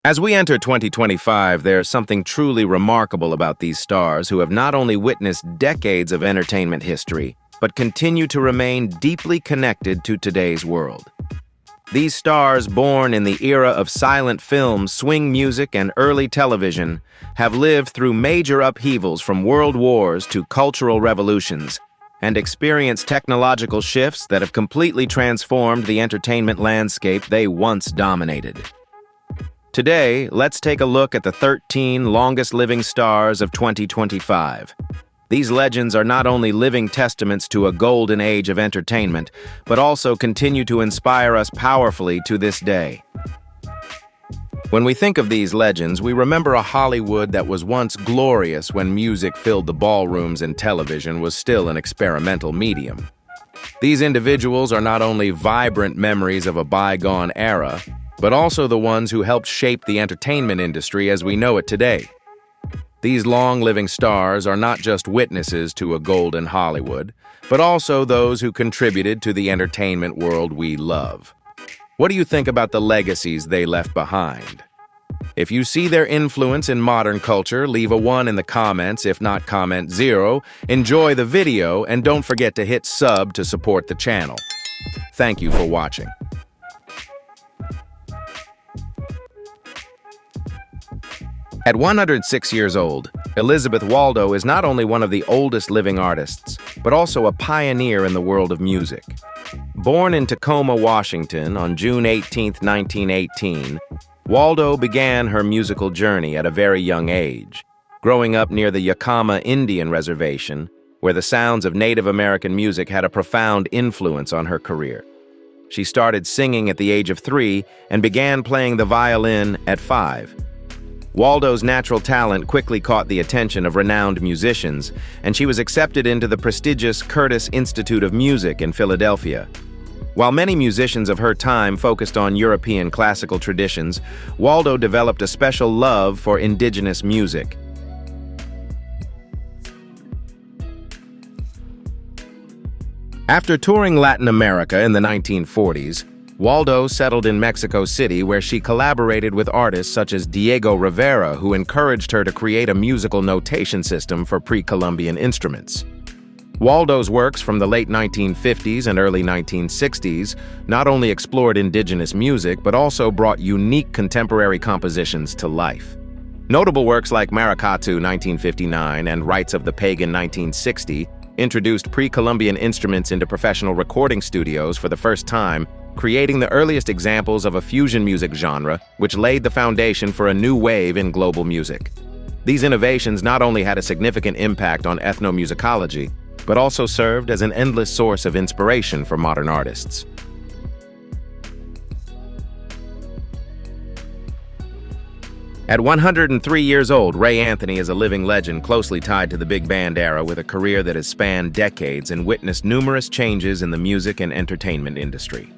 As we enter 2025, there's something truly remarkable about these stars who have not only witnessed decades of entertainment history, but continue to remain deeply connected to today's world. These stars, born in the era of silent film, swing music, and early television, have lived through major upheavals from world wars to cultural revolutions, and experienced technological shifts that have completely transformed the entertainment landscape they once dominated. Today, let's take a look at the 13 longest-living stars of 2025. These legends are not only living testaments to a golden age of entertainment, but also continue to inspire us powerfully to this day. When we think of these legends, we remember a Hollywood that was once glorious when music filled the ballrooms and television was still an experimental medium. These individuals are not only vibrant memories of a bygone era, but also the ones who helped shape the entertainment industry as we know it today. These long-living stars are not just witnesses to a golden Hollywood, but also those who contributed to the entertainment world we love. What do you think about the legacies they left behind? If you see their influence in modern culture, leave a 1 in the comments, if not comment 0. Enjoy the video, and don't forget to hit sub to support the channel. Thank you for watching. At 106 years old, Elizabeth Waldo is not only one of the oldest living artists, but also a pioneer in the world of music. Born in Tacoma, Washington on June 18, 1918, Waldo began her musical journey at a very young age, growing up near the Yakama Indian Reservation, where the sounds of Native American music had a profound influence on her career. She started singing at the age of 3 and began playing the violin at 5. Waldo's natural talent quickly caught the attention of renowned musicians, and she was accepted into the prestigious Curtis Institute of Music in Philadelphia. While many musicians of her time focused on European classical traditions, Waldo developed a special love for indigenous music. After touring Latin America in the 1940s, Waldo settled in Mexico City, where she collaborated with artists such as Diego Rivera, who encouraged her to create a musical notation system for pre-Columbian instruments. Waldo's works from the late 1950s and early 1960s not only explored indigenous music, but also brought unique contemporary compositions to life. Notable works like Maracatu 1959 and Rites of the Pagan 1960 introduced pre-Columbian instruments into professional recording studios for the first time, creating the earliest examples of a fusion music genre, which laid the foundation for a new wave in global music. These innovations not only had a significant impact on ethnomusicology, but also served as an endless source of inspiration for modern artists. At 103 years old, Ray Anthony is a living legend closely tied to the big band era, with a career that has spanned decades and witnessed numerous changes in the music and entertainment industry.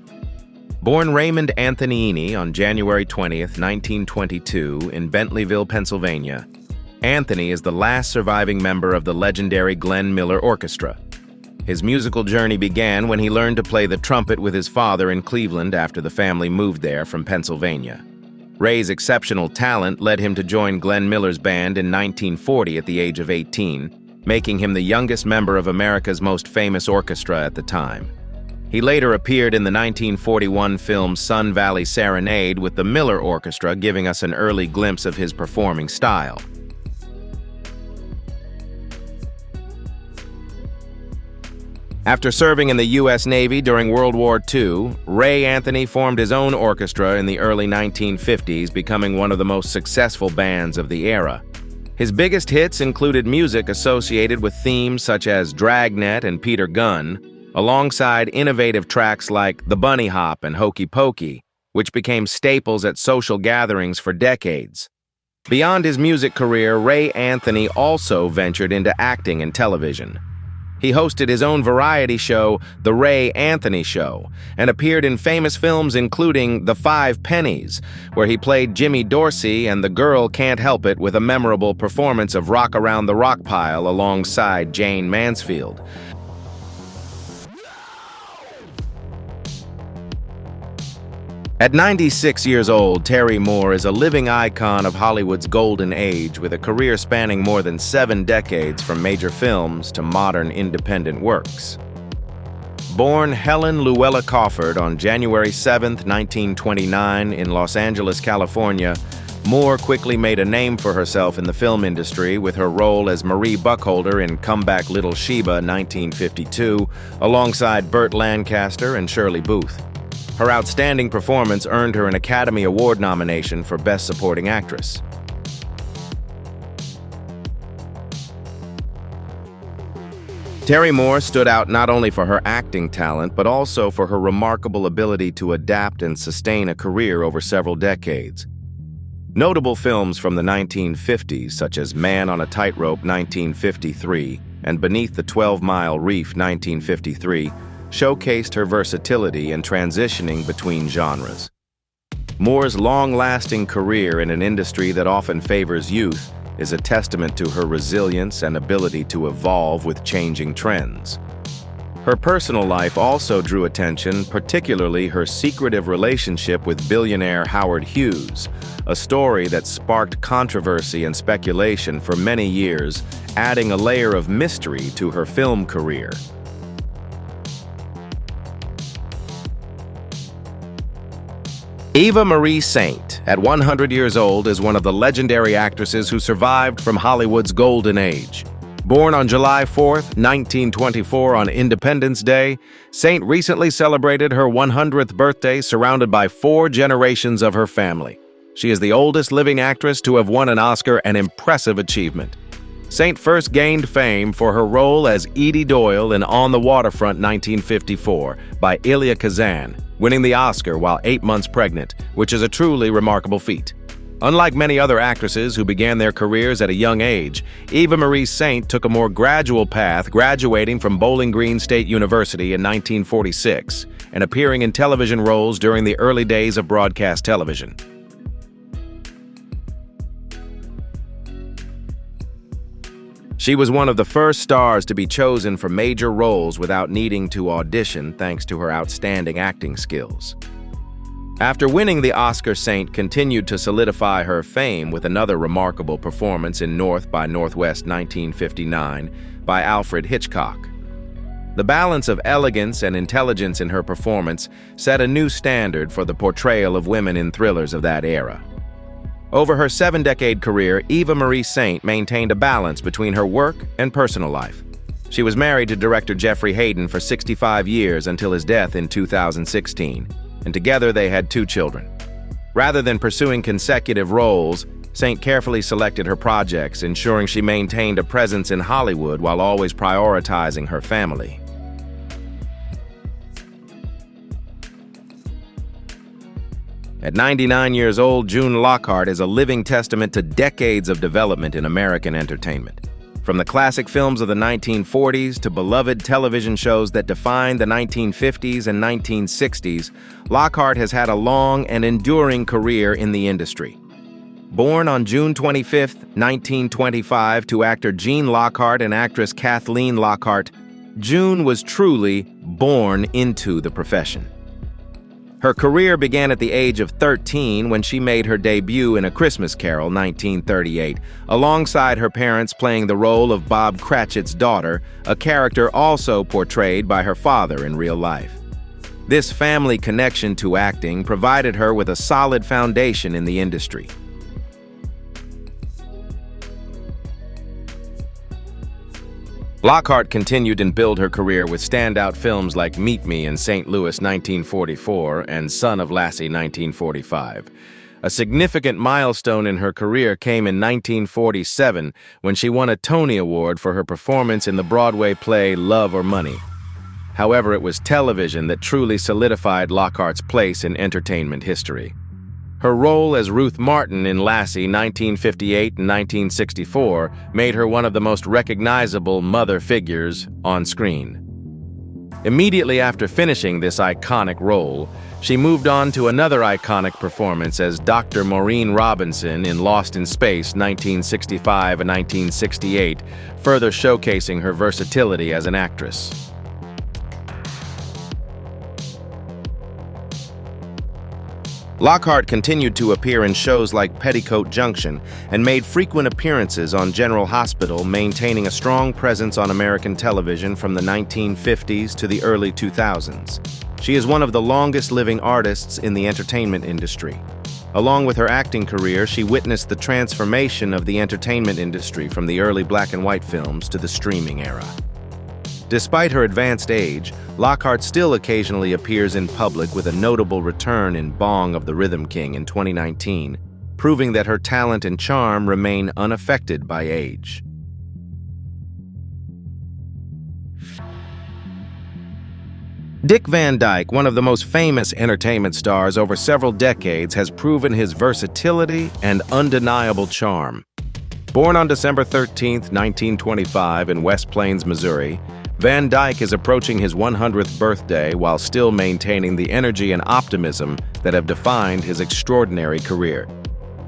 Born Raymond Anthonyini on January 20, 1922, in Bentleyville, Pennsylvania, Anthony is the last surviving member of the legendary Glenn Miller Orchestra. His musical journey began when he learned to play the trumpet with his father in Cleveland after the family moved there from Pennsylvania. Ray's exceptional talent led him to join Glenn Miller's band in 1940 at the age of 18, making him the youngest member of America's most famous orchestra at the time. He later appeared in the 1941 film Sun Valley Serenade with the Miller Orchestra, giving us an early glimpse of his performing style. After serving in the U.S. Navy during World War II, Ray Anthony formed his own orchestra in the early 1950s, becoming one of the most successful bands of the era. His biggest hits included music associated with themes such as Dragnet and Peter Gunn, alongside innovative tracks like The Bunny Hop and Hokey Pokey, which became staples at social gatherings for decades. Beyond his music career, Ray Anthony also ventured into acting and television. He hosted his own variety show, The Ray Anthony Show, and appeared in famous films including The Five Pennies, where he played Jimmy Dorsey, and The Girl Can't Help It, with a memorable performance of Rock Around the Rock Pile alongside Jane Mansfield. At 96 years old, Terry Moore is a living icon of Hollywood's golden age with a career spanning more than 7 decades from major films to modern independent works. Born Helen Luella Crawford on January 7, 1929 in Los Angeles, California, Moore quickly made a name for herself in the film industry with her role as Marie Buckholder in Come Back Little Sheba 1952, alongside Burt Lancaster and Shirley Booth. Her outstanding performance earned her an Academy Award nomination for Best Supporting Actress. Terry Moore stood out not only for her acting talent, but also for her remarkable ability to adapt and sustain a career over several decades. Notable films from the 1950s, such as Man on a Tightrope 1953 and Beneath the 12-Mile Reef 1953, showcased her versatility in transitioning between genres. Moore's long-lasting career in an industry that often favors youth is a testament to her resilience and ability to evolve with changing trends. Her personal life also drew attention, particularly her secretive relationship with billionaire Howard Hughes, a story that sparked controversy and speculation for many years, adding a layer of mystery to her film career. Eva Marie Saint, at 100 years old, is one of the legendary actresses who survived from Hollywood's golden age. Born on July 4, 1924 on Independence Day, Saint recently celebrated her 100th birthday surrounded by 4 generations of her family. She is the oldest living actress to have won an Oscar, an impressive achievement. Saint first gained fame for her role as Edie Doyle in On the Waterfront 1954 by Elia Kazan, winning the Oscar while 8 months pregnant, which is a truly remarkable feat. Unlike many other actresses who began their careers at a young age, Eva Marie Saint took a more gradual path, graduating from Bowling Green State University in 1946 and appearing in television roles during the early days of broadcast television. She was one of the first stars to be chosen for major roles without needing to audition, thanks to her outstanding acting skills. After winning the Oscar, Saint continued to solidify her fame with another remarkable performance in North by Northwest 1959 by Alfred Hitchcock. The balance of elegance and intelligence in her performance set a new standard for the portrayal of women in thrillers of that era. Over her 7-decade career, Eva Marie Saint maintained a balance between her work and personal life. She was married to director Jeffrey Hayden for 65 years until his death in 2016, and together they had 2 children. Rather than pursuing consecutive roles, Saint carefully selected her projects, ensuring she maintained a presence in Hollywood while always prioritizing her family. At 99 years old, June Lockhart is a living testament to decades of development in American entertainment. From the classic films of the 1940s to beloved television shows that defined the 1950s and 1960s, Lockhart has had a long and enduring career in the industry. Born on June 25, 1925, to actor Gene Lockhart and actress Kathleen Lockhart, June was truly born into the profession. Her career began at the age of 13 when she made her debut in A Christmas Carol, 1938, alongside her parents playing the role of Bob Cratchit's daughter, a character also portrayed by her father in real life. This family connection to acting provided her with a solid foundation in the industry. Lockhart continued and built her career with standout films like Meet Me in St. Louis 1944 and Son of Lassie 1945. A significant milestone in her career came in 1947 when she won a Tony Award for her performance in the Broadway play Love or Money. However, it was television that truly solidified Lockhart's place in entertainment history. Her role as Ruth Martin in Lassie 1958 and 1964 made her one of the most recognizable mother figures on screen. Immediately after finishing this iconic role, she moved on to another iconic performance as Dr. Maureen Robinson in Lost in Space 1965 and 1968, further showcasing her versatility as an actress. Lockhart continued to appear in shows like Petticoat Junction and made frequent appearances on General Hospital, maintaining a strong presence on American television from the 1950s to the early 2000s. She is one of the longest-living artists in the entertainment industry. Along with her acting career, she witnessed the transformation of the entertainment industry from the early black and white films to the streaming era. Despite her advanced age, Lockhart still occasionally appears in public, with a notable return in Bong of the Rhythm King in 2019, proving that her talent and charm remain unaffected by age. Dick Van Dyke, one of the most famous entertainment stars over several decades, has proven his versatility and undeniable charm. Born on December 13, 1925 in West Plains, Missouri, Van Dyke is approaching his 100th birthday while still maintaining the energy and optimism that have defined his extraordinary career.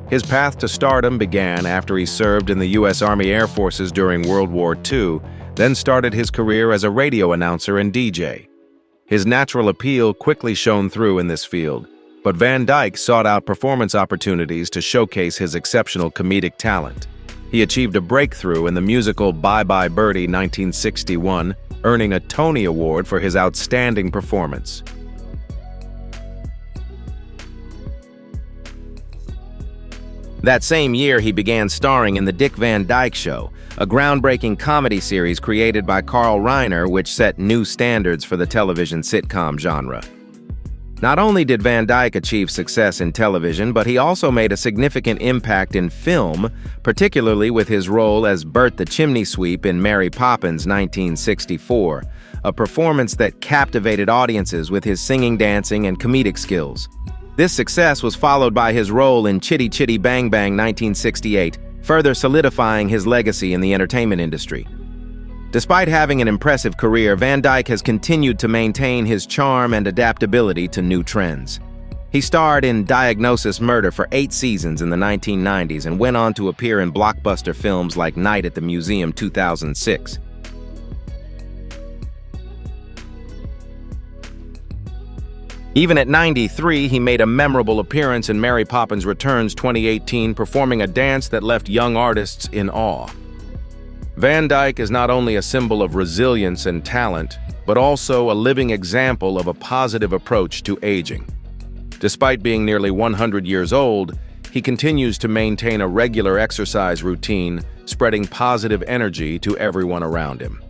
His path to stardom began after he served in the U.S. Army Air Forces during World War II, then started his career as a radio announcer and DJ. His natural appeal quickly shone through in this field, but Van Dyke sought out performance opportunities to showcase his exceptional comedic talent. He achieved a breakthrough in the musical Bye Bye Birdie 1961, earning a Tony Award for his outstanding performance. That same year, he began starring in The Dick Van Dyke Show, a groundbreaking comedy series created by Carl Reiner which set new standards for the television sitcom genre. Not only did Van Dyke achieve success in television, but he also made a significant impact in film, particularly with his role as Bert the Chimney Sweep in Mary Poppins 1964, a performance that captivated audiences with his singing, dancing, and comedic skills. This success was followed by his role in Chitty Chitty Bang Bang 1968, further solidifying his legacy in the entertainment industry. Despite having an impressive career, Van Dyke has continued to maintain his charm and adaptability to new trends. He starred in Diagnosis Murder for 8 seasons in the 1990s and went on to appear in blockbuster films like Night at the Museum 2006. Even at 93, he made a memorable appearance in Mary Poppins Returns 2018, performing a dance that left young artists in awe. Van Dyke is not only a symbol of resilience and talent, but also a living example of a positive approach to aging. Despite being nearly 100 years old, he continues to maintain a regular exercise routine, spreading positive energy to everyone around him.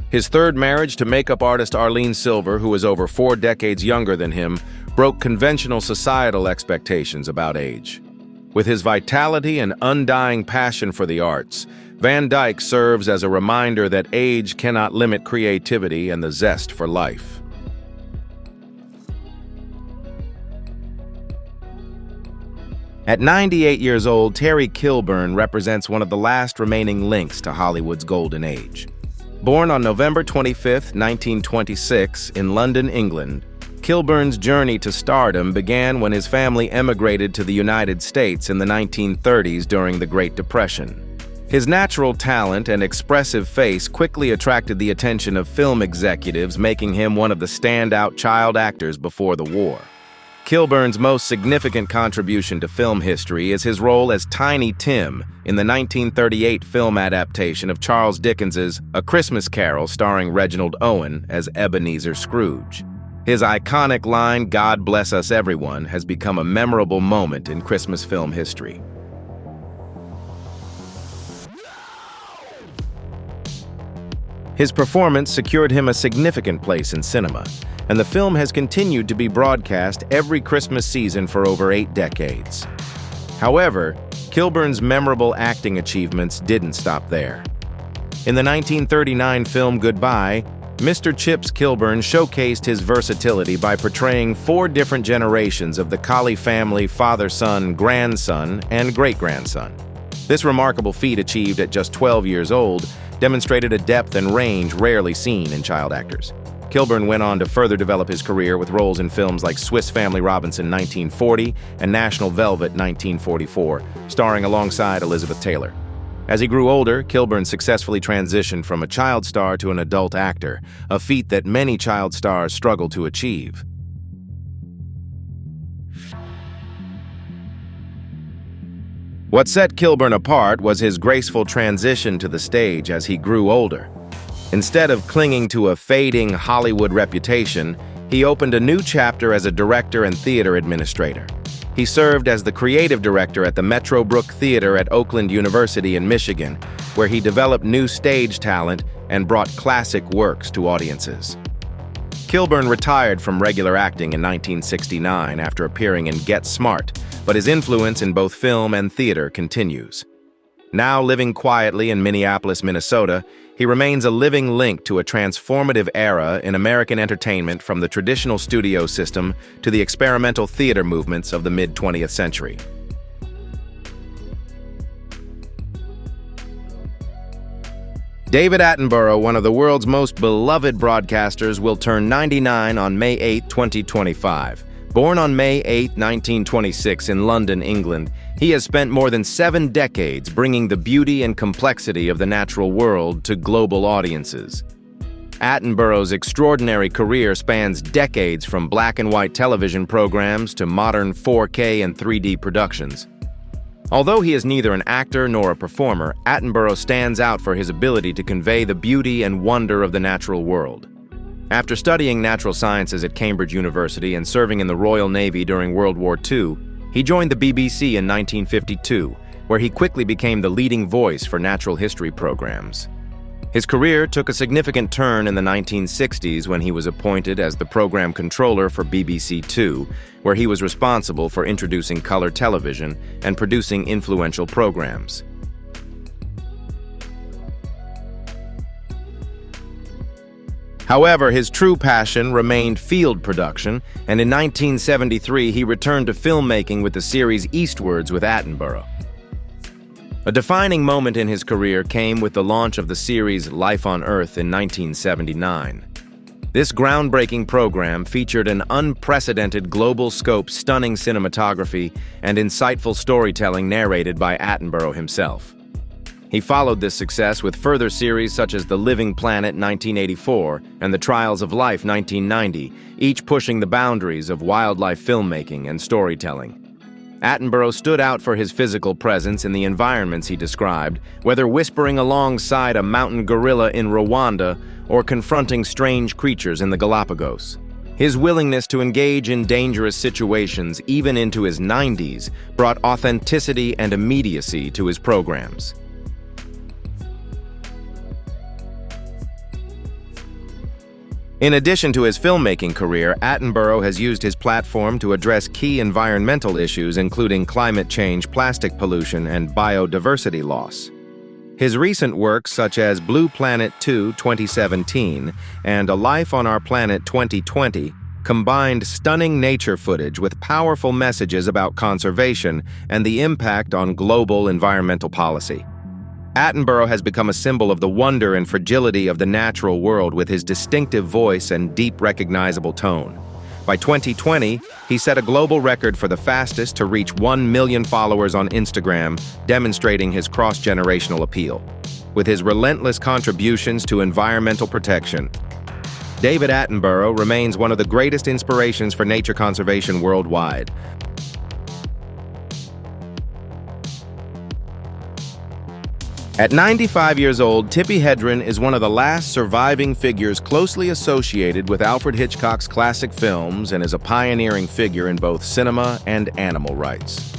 His third marriage to makeup artist Arlene Silver, who is over 4 decades younger than him, broke conventional societal expectations about age. With his vitality and undying passion for the arts, Van Dyke serves as a reminder that age cannot limit creativity and the zest for life. At 98 years old, Terry Kilburn represents one of the last remaining links to Hollywood's golden age. Born on November 25, 1926, in London, England, Kilburn's journey to stardom began when his family emigrated to the United States in the 1930s during the Great Depression. His natural talent and expressive face quickly attracted the attention of film executives, making him one of the standout child actors before the war. Kilburn's most significant contribution to film history is his role as Tiny Tim in the 1938 film adaptation of Charles Dickens's A Christmas Carol, starring Reginald Owen as Ebenezer Scrooge. His iconic line, "God bless us everyone," has become a memorable moment in Christmas film history. His performance secured him a significant place in cinema, and the film has continued to be broadcast every Christmas season for over 8 decades. However, Kilburn's memorable acting achievements didn't stop there. In the 1939 film Goodbye, Mr. Chips Kilburn showcased his versatility by portraying 4 different generations of the Colley family: father, son, grandson, and great-grandson. This remarkable feat, achieved at just 12 years old, demonstrated a depth and range rarely seen in child actors. Kilburn went on to further develop his career with roles in films like Swiss Family Robinson 1940 and National Velvet 1944, starring alongside Elizabeth Taylor. As he grew older, Kilburn successfully transitioned from a child star to an adult actor, a feat that many child stars struggle to achieve. What set Kilburn apart was his graceful transition to the stage as he grew older. Instead of clinging to a fading Hollywood reputation, he opened a new chapter as a director and theater administrator. He served as the creative director at the Metrobrook Theater at Oakland University in Michigan, where he developed new stage talent and brought classic works to audiences. Kilburn retired from regular acting in 1969 after appearing in Get Smart, but his influence in both film and theater continues. Now living quietly in Minneapolis, Minnesota, he remains a living link to a transformative era in American entertainment, from the traditional studio system to the experimental theater movements of the mid-20th century. David Attenborough, one of the world's most beloved broadcasters, will turn 99 on May 8, 2025. Born on May 8, 1926 in London, England, he has spent more than 7 decades bringing the beauty and complexity of the natural world to global audiences. Attenborough's extraordinary career spans decades, from black and white television programs to modern 4K and 3D productions. Although he is neither an actor nor a performer, Attenborough stands out for his ability to convey the beauty and wonder of the natural world. After studying natural sciences at Cambridge University and serving in the Royal Navy during World War II, he joined the BBC in 1952, where he quickly became the leading voice for natural history programs. His career took a significant turn in the 1960s when he was appointed as the program controller for BBC Two, where he was responsible for introducing color television and producing influential programs. However, his true passion remained field production, and in 1973 he returned to filmmaking with the series Eastwards with Attenborough. A defining moment in his career came with the launch of the series Life on Earth in 1979. This groundbreaking program featured an unprecedented global-scope, stunning cinematography and insightful storytelling narrated by Attenborough himself. He followed this success with further series such as The Living Planet 1984 and The Trials of Life 1990, each pushing the boundaries of wildlife filmmaking and storytelling. Attenborough stood out for his physical presence in the environments he described, whether whispering alongside a mountain gorilla in Rwanda or confronting strange creatures in the Galapagos. His willingness to engage in dangerous situations, even into his 90s, brought authenticity and immediacy to his programs. In addition to his filmmaking career, Attenborough has used his platform to address key environmental issues, including climate change, plastic pollution, and biodiversity loss. His recent works, such as Blue Planet 2 2017 and A Life on Our Planet 2020, combined stunning nature footage with powerful messages about conservation and the impact on global environmental policy. Attenborough has become a symbol of the wonder and fragility of the natural world with his distinctive voice and deep, recognizable tone. By 2020, he set a global record for the fastest to reach 1 million followers on Instagram, demonstrating his cross-generational appeal. With his relentless contributions to environmental protection, David Attenborough remains one of the greatest inspirations for nature conservation worldwide. At 95 years old, Tippi Hedren is one of the last surviving figures closely associated with Alfred Hitchcock's classic films and is a pioneering figure in both cinema and animal rights.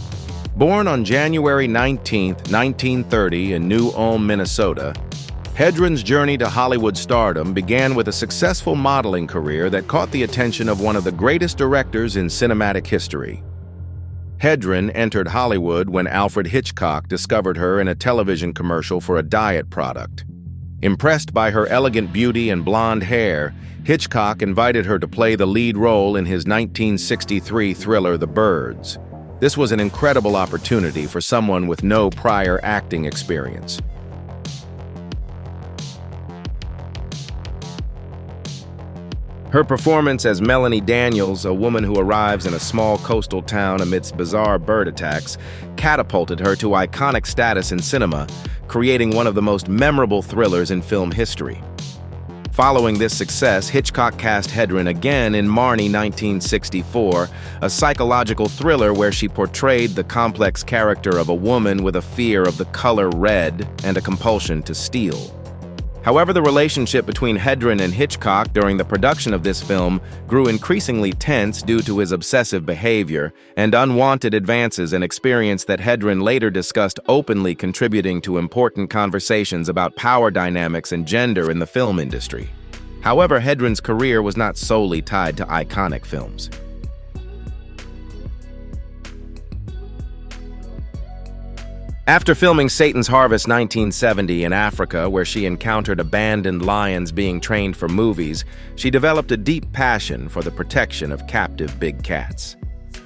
Born on January 19, 1930 in New Ulm, Minnesota, Hedren's journey to Hollywood stardom began with a successful modeling career that caught the attention of one of the greatest directors in cinematic history. Hedren entered Hollywood when Alfred Hitchcock discovered her in a television commercial for a diet product. Impressed by her elegant beauty and blonde hair, Hitchcock invited her to play the lead role in his 1963 thriller The Birds. This was an incredible opportunity for someone with no prior acting experience. Her performance as Melanie Daniels, a woman who arrives in a small coastal town amidst bizarre bird attacks, catapulted her to iconic status in cinema, creating one of the most memorable thrillers in film history. Following this success, Hitchcock cast Hedren again in Marnie 1964, a psychological thriller where she portrayed the complex character of a woman with a fear of the color red and a compulsion to steal. However, the relationship between Hedren and Hitchcock during the production of this film grew increasingly tense due to his obsessive behavior and unwanted advances, an experience that Hedren later discussed openly, contributing to important conversations about power dynamics and gender in the film industry. However, Hedren's career was not solely tied to iconic films. After filming Satan's Harvest 1970 in Africa, where she encountered abandoned lions being trained for movies, she developed a deep passion for the protection of captive big cats.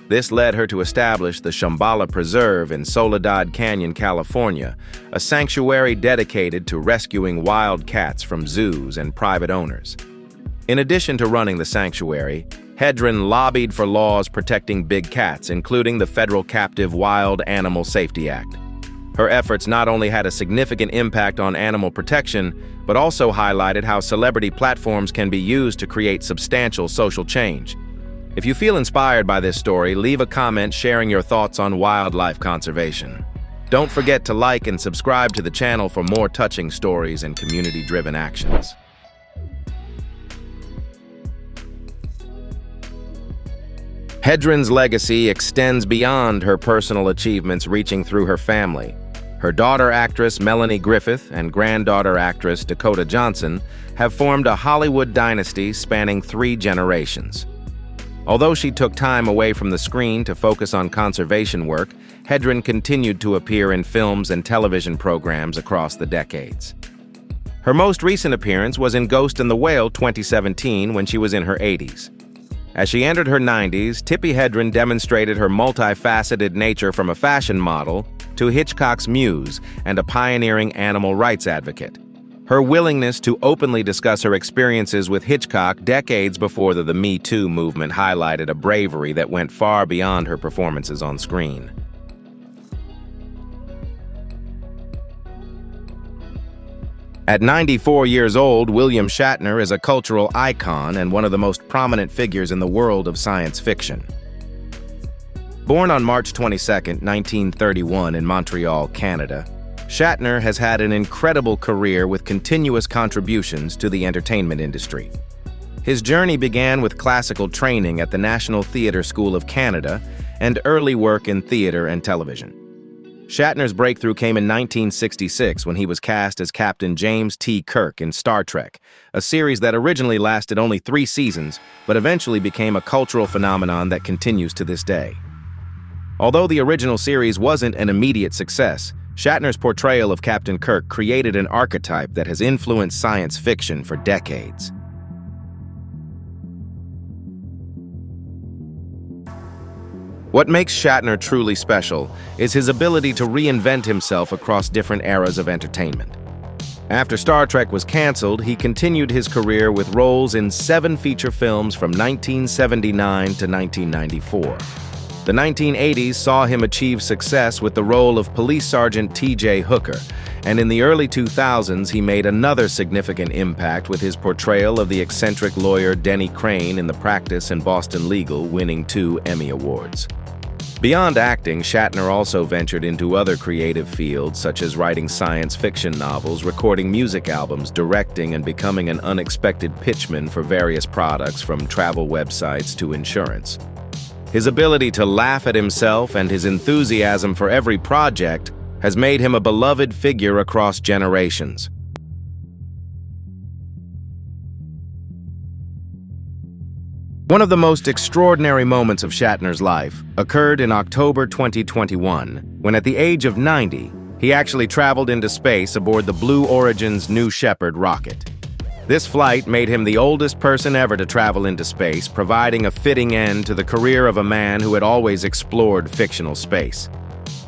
This led her to establish the Shambhala Preserve in Soledad Canyon, California, a sanctuary dedicated to rescuing wild cats from zoos and private owners. In addition to running the sanctuary, Hedren lobbied for laws protecting big cats, including the Federal Captive Wild Animal Safety Act. Her efforts not only had a significant impact on animal protection, but also highlighted how celebrity platforms can be used to create substantial social change. If you feel inspired by this story, leave a comment sharing your thoughts on wildlife conservation. Don't forget to like and subscribe to the channel for more touching stories and community-driven actions. Hedren's legacy extends beyond her personal achievements, reaching through her family. Her daughter actress Melanie Griffith and granddaughter actress Dakota Johnson have formed a Hollywood dynasty spanning 3 generations. Although she took time away from the screen to focus on conservation work, Hedren continued to appear in films and television programs across the decades. Her most recent appearance was in Ghost in the Whale 2017 when she was in her 80s. As she entered her 90s, Tippi Hedren demonstrated her multifaceted nature, from a fashion model to Hitchcock's muse and a pioneering animal rights advocate. Her willingness to openly discuss her experiences with Hitchcock decades before the Me Too movement highlighted a bravery that went far beyond her performances on screen. At 94 years old, William Shatner is a cultural icon and one of the most prominent figures in the world of science fiction. Born on March 22, 1931 in Montreal, Canada, Shatner has had an incredible career with continuous contributions to the entertainment industry. His journey began with classical training at the National Theatre School of Canada and early work in theater and television. Shatner's breakthrough came in 1966 when he was cast as Captain James T. Kirk in Star Trek, a series that originally lasted only 3 seasons, but eventually became a cultural phenomenon that continues to this day. Although the original series wasn't an immediate success, Shatner's portrayal of Captain Kirk created an archetype that has influenced science fiction for decades. What makes Shatner truly special is his ability to reinvent himself across different eras of entertainment. After Star Trek was canceled, he continued his career with roles in 7 feature films from 1979 to 1994. The 1980s saw him achieve success with the role of Police Sergeant T.J. Hooker, and in the early 2000s he made another significant impact with his portrayal of the eccentric lawyer Denny Crane in The Practice and Boston Legal, winning 2 Emmy Awards. Beyond acting, Shatner also ventured into other creative fields, such as writing science fiction novels, recording music albums, directing, and becoming an unexpected pitchman for various products, from travel websites to insurance. His ability to laugh at himself and his enthusiasm for every project has made him a beloved figure across generations. One of the most extraordinary moments of Shatner's life occurred in October 2021, when at the age of 90, he actually traveled into space aboard the Blue Origin's New Shepard rocket. This flight made him the oldest person ever to travel into space, providing a fitting end to the career of a man who had always explored fictional space.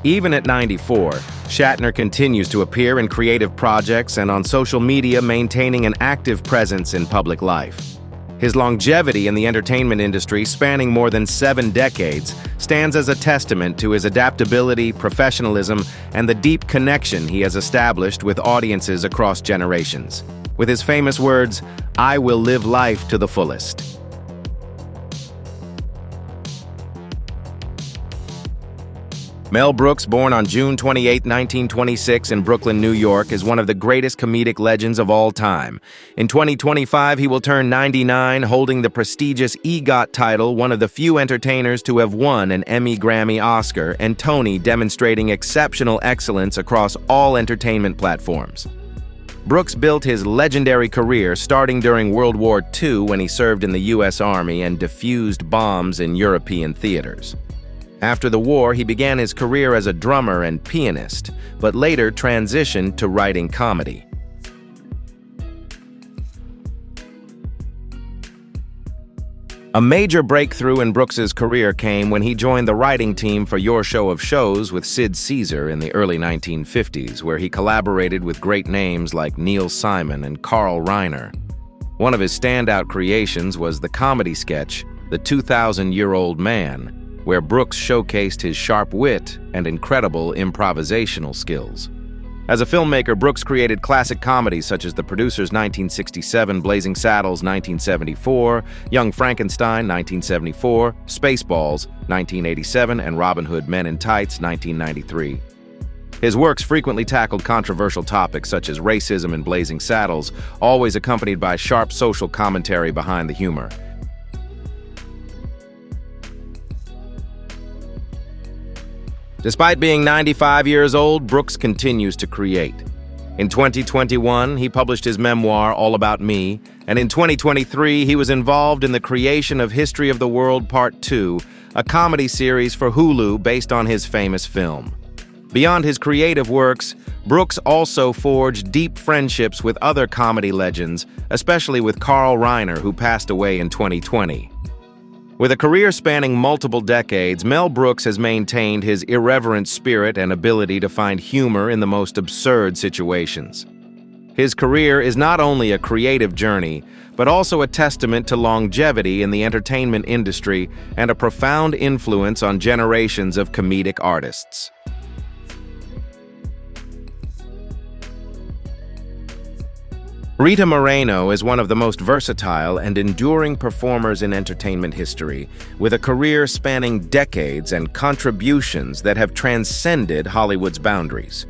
Even at 94, Shatner continues to appear in creative projects and on social media, maintaining an active presence in public life. His longevity in the entertainment industry, spanning more than 7 decades, stands as a testament to his adaptability, professionalism, and the deep connection he has established with audiences across generations. with his famous words, "I will live life to the fullest." Mel Brooks, born on June 28, 1926 in Brooklyn, New York, is one of the greatest comedic legends of all time. In 2025, he will turn 99, holding the prestigious EGOT title, one of the few entertainers to have won an Emmy, Grammy, Oscar, and Tony, demonstrating exceptional excellence across all entertainment platforms. Brooks built his legendary career starting during World War II when he served in the U.S. Army and defused bombs in European theaters. After the war, he began his career as a drummer and pianist, but later transitioned to writing comedy. A major breakthrough in Brooks's career came when he joined the writing team for Your Show of Shows with Sid Caesar in the early 1950s, where he collaborated with great names like Neil Simon and Carl Reiner. One of his standout creations was the comedy sketch, The 2,000-Year-Old Man, where Brooks showcased his sharp wit and incredible improvisational skills. As a filmmaker, Brooks created classic comedies such as The Producer's 1967, Blazing Saddles 1974, Young Frankenstein 1974, Spaceballs 1987, and Robin Hood Men in Tights 1993. His works frequently tackled controversial topics such as racism and Blazing Saddles, always accompanied by sharp social commentary behind the humor. Despite being 95 years old, Brooks continues to create. In 2021, he published his memoir, All About Me, and in 2023, he was involved in the creation of History of the World Part 2, a comedy series for Hulu based on his famous film. Beyond his creative works, Brooks also forged deep friendships with other comedy legends, especially with Carl Reiner, who passed away in 2020. With a career spanning multiple decades, Mel Brooks has maintained his irreverent spirit and ability to find humor in the most absurd situations. His career is not only a creative journey, but also a testament to longevity in the entertainment industry and a profound influence on generations of comedic artists. Rita Moreno is one of the most versatile and enduring performers in entertainment history, with a career spanning decades and contributions that have transcended Hollywood's boundaries.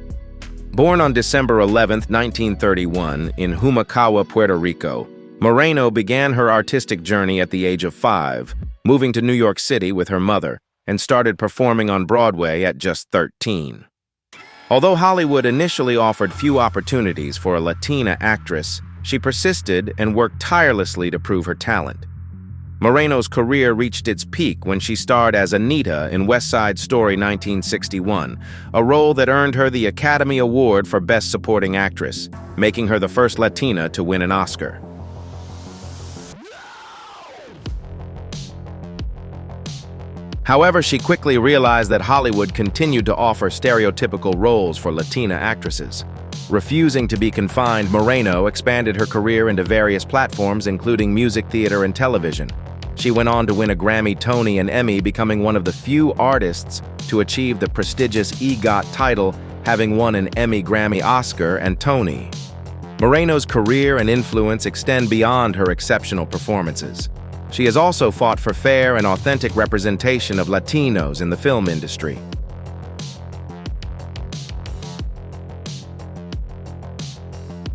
Born on December 11, 1931, in Humacao, Puerto Rico, Moreno began her artistic journey at the age of 5, moving to New York City with her mother, and started performing on Broadway at just 13. Although Hollywood initially offered few opportunities for a Latina actress, she persisted and worked tirelessly to prove her talent. Moreno's career reached its peak when she starred as Anita in West Side Story 1961, a role that earned her the Academy Award for Best Supporting Actress, making her the first Latina to win an Oscar. However, she quickly realized that Hollywood continued to offer stereotypical roles for Latina actresses. Refusing to be confined, Moreno expanded her career into various platforms, including music, theater, and television. She went on to win a Grammy, Tony, and Emmy, becoming one of the few artists to achieve the prestigious EGOT title, having won an Emmy, Grammy, Oscar, and Tony. Moreno's career and influence extend beyond her exceptional performances. She has also fought for fair and authentic representation of Latinos in the film industry.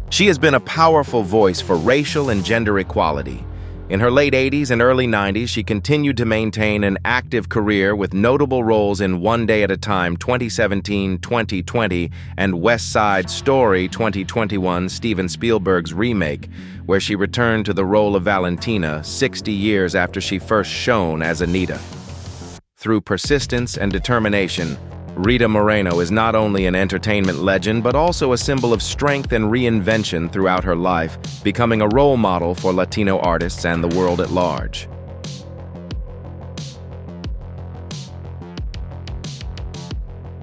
She has been a powerful voice for racial and gender equality. In her late 80s and early 90s, she continued to maintain an active career with notable roles in One Day at a Time 2017, 2020, and West Side Story 2021, Steven Spielberg's remake, where she returned to the role of Valentina 60 years after she first shone as Anita. Through persistence and determination, Rita Moreno is not only an entertainment legend, but also a symbol of strength and reinvention throughout her life, becoming a role model for Latino artists and the world at large.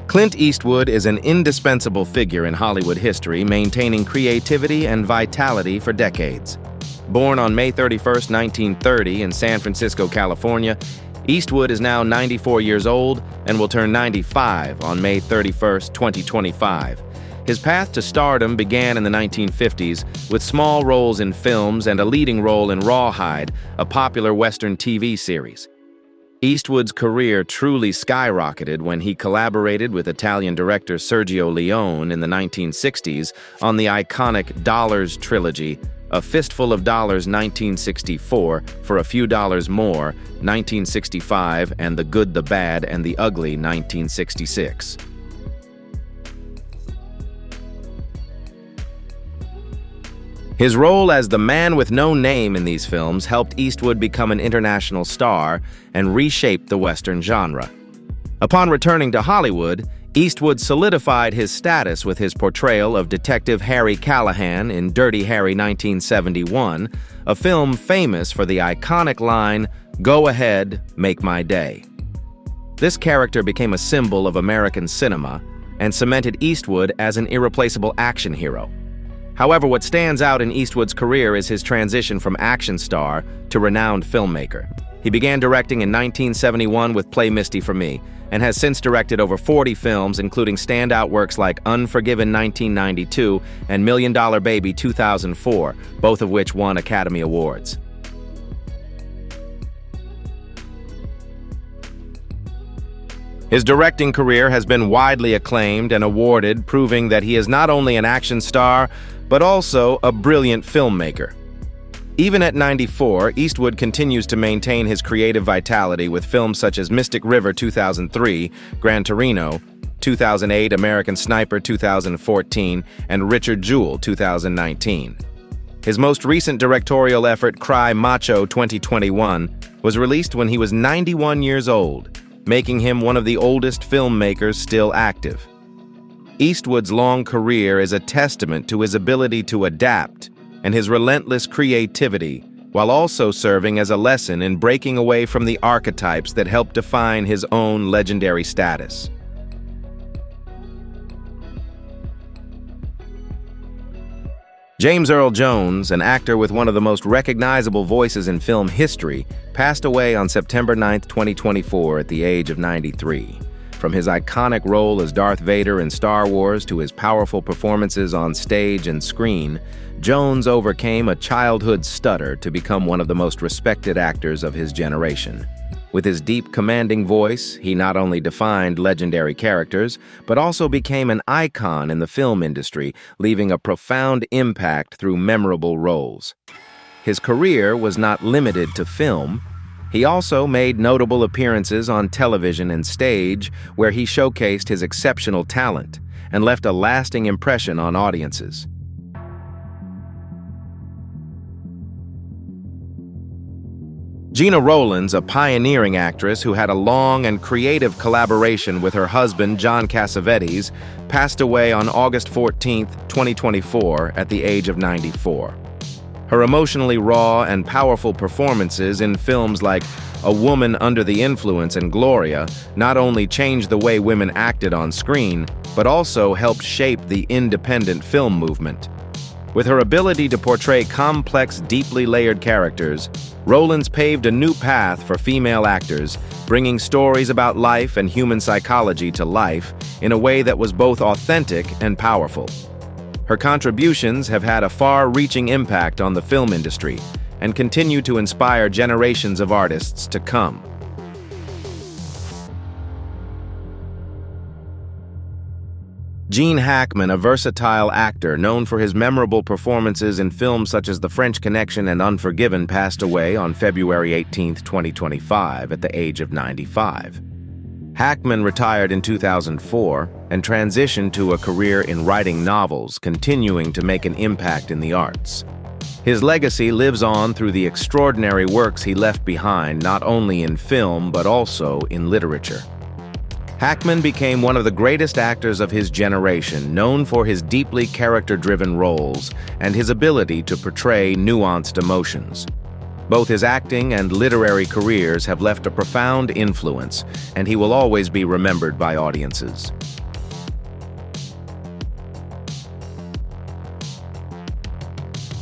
Clint Eastwood is an indispensable figure in Hollywood history, maintaining creativity and vitality for decades. Born on May 31, 1930 in San Francisco, California, Eastwood is now 94 years old and will turn 95 on May 31, 2025. His path to stardom began in the 1950s with small roles in films and a leading role in Rawhide, a popular Western TV series. Eastwood's career truly skyrocketed when he collaborated with Italian director Sergio Leone in the 1960s on the iconic Dollars trilogy, A Fistful of Dollars 1964, For a Few Dollars More 1965, and The Good, the Bad, and the Ugly 1966. His role as the man with no name in these films helped Eastwood become an international star and reshape the Western genre. Upon returning to Hollywood, Eastwood solidified his status with his portrayal of Detective Harry Callahan in Dirty Harry 1971, a film famous for the iconic line, "Go ahead, make my day." This character became a symbol of American cinema and cemented Eastwood as an irreplaceable action hero. However, what stands out in Eastwood's career is his transition from action star to renowned filmmaker. He began directing in 1971 with Play Misty for Me, and has since directed over 40 films, including standout works like Unforgiven 1992 and $1 Million Baby 2004, both of which won Academy Awards. His directing career has been widely acclaimed and awarded, proving that he is not only an action star, but also a brilliant filmmaker. Even at 94, Eastwood continues to maintain his creative vitality with films such as Mystic River 2003, Gran Torino 2008, American Sniper 2014, and Richard Jewell 2019. His most recent directorial effort, Cry Macho 2021, was released when he was 91 years old, making him one of the oldest filmmakers still active. Eastwood's long career is a testament to his ability to adapt and his relentless creativity, while also serving as a lesson in breaking away from the archetypes that help define his own legendary status. James Earl Jones, an actor with one of the most recognizable voices in film history, passed away on September 9, 2024 at the age of 93. From his iconic role as Darth Vader in Star Wars to his powerful performances on stage and screen, Jones overcame a childhood stutter to become one of the most respected actors of his generation. With his deep, commanding voice, he not only defined legendary characters, but also became an icon in the film industry, leaving a profound impact through memorable roles. His career was not limited to film. He also made notable appearances on television and stage, where he showcased his exceptional talent and left a lasting impression on audiences. Gena Rowlands, a pioneering actress who had a long and creative collaboration with her husband, John Cassavetes, passed away on August 14, 2024, at the age of 94. Her emotionally raw and powerful performances in films like A Woman Under the Influence and Gloria not only changed the way women acted on screen, but also helped shape the independent film movement. With her ability to portray complex, deeply layered characters, Rowlands paved a new path for female actors, bringing stories about life and human psychology to life in a way that was both authentic and powerful. Her contributions have had a far-reaching impact on the film industry and continue to inspire generations of artists to come. Gene Hackman, a versatile actor known for his memorable performances in films such as The French Connection and Unforgiven, passed away on February 18, 2025, at the age of 95. Hackman retired in 2004 and transitioned to a career in writing novels, continuing to make an impact in the arts. His legacy lives on through the extraordinary works he left behind, not only in film but also in literature. Hackman became one of the greatest actors of his generation, known for his deeply character-driven roles and his ability to portray nuanced emotions. Both his acting and literary careers have left a profound influence, and he will always be remembered by audiences.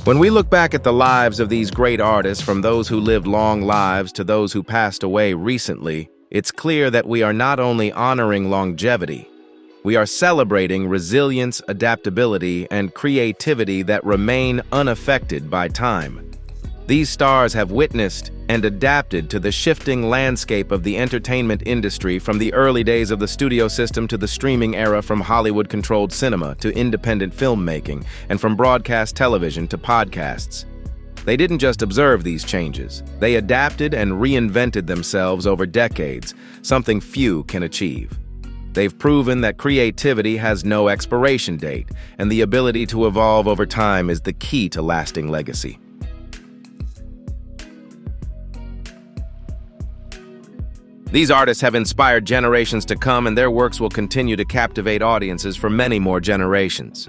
When we look back at the lives of these great artists, from those who lived long lives to those who passed away recently, it's clear that we are not only honoring longevity, We are celebrating resilience, adaptability, and creativity that remain unaffected by time. These stars have witnessed and adapted to the shifting landscape of the entertainment industry, from the early days of the studio system to the streaming era, from Hollywood-controlled cinema to independent filmmaking, and from broadcast television to podcasts. They didn't just observe these changes. They adapted and reinvented themselves over decades, something few can achieve. They've proven that creativity has no expiration date, and the ability to evolve over time is the key to lasting legacy. These artists have inspired generations to come, and their works will continue to captivate audiences for many more generations.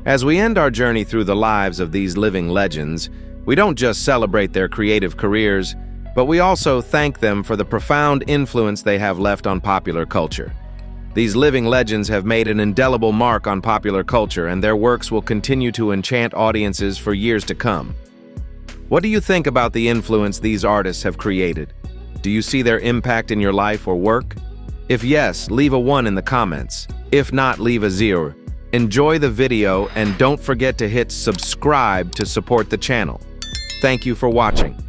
As we end our journey through the lives of these living legends, we don't just celebrate their creative careers, but we also thank them for the profound influence they have left on popular culture. These living legends have made an indelible mark on popular culture, and their works will continue to enchant audiences for years to come. What do you think about the influence these artists have created? Do you see their impact in your life or work? If yes, leave a 1 in the comments. If not, leave a 0. Enjoy the video and don't forget to hit subscribe to support the channel. Thank you for watching.